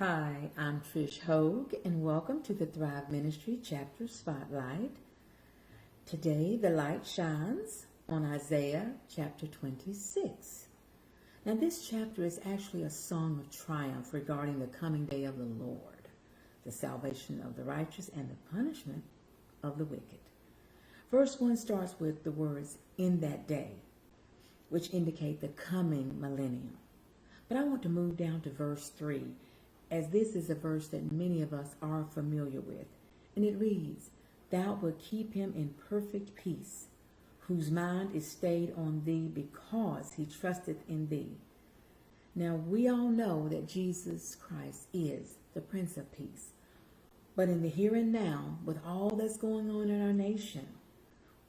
Hi, I'm Trish Hogue, and welcome to the Thrive Ministry Chapter Spotlight. Today, the light shines on Isaiah chapter 26. Now, this chapter is actually a song of triumph regarding the coming day of the Lord, the salvation of the righteous, and the punishment of the wicked. Verse 1 starts with the words, "in that day," which indicate the coming millennium. But I want to move down to verse 3, as this is a verse that many of us are familiar with. And it reads, "Thou wilt keep him in perfect peace, whose mind is stayed on thee because he trusteth in thee." Now, we all know that Jesus Christ is the Prince of Peace. But in the here and now, with all that's going on in our nation,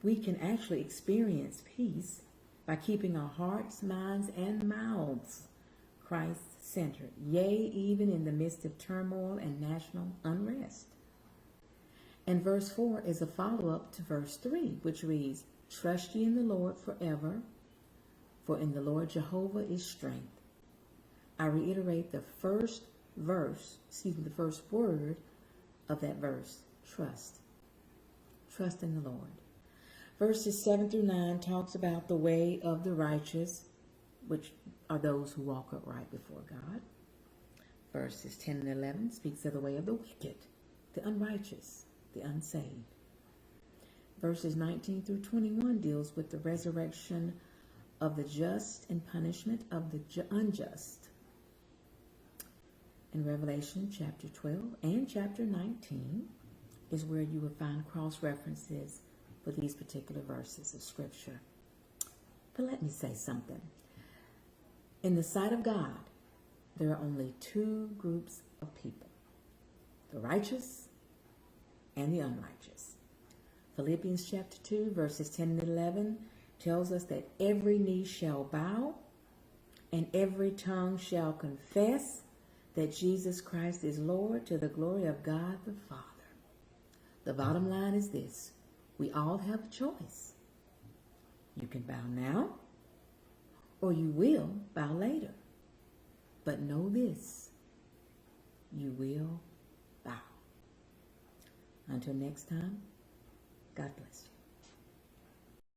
we can actually experience peace by keeping our hearts, minds, and mouths Christ-centered, yea, even in the midst of turmoil and national unrest. And verse 4 is a follow-up to verse 3, which reads, "Trust ye in the Lord forever, for in the Lord Jehovah is strength." I reiterate the first word of that verse, trust. Trust in the Lord. Verses 7 through 9 talks about the way of the righteous, which are those who walk upright before God. Verses 10 and 11 speaks of the way of the wicked, the unrighteous, the unsaved. Verses 19 through 21 deals with the resurrection of the just and punishment of the unjust. In Revelation chapter 12 and chapter 19 is where you will find cross-references for these particular verses of Scripture. But let me say something. In the sight of God, there are only two groups of people, the righteous and the unrighteous. Philippians chapter 2, verses 10 and 11 tells us that every knee shall bow and every tongue shall confess that Jesus Christ is Lord, to the glory of God the Father. The bottom line is this: we all have a choice. You can bow now, or you will bow later. But know this: you will bow. Until next time, God bless you.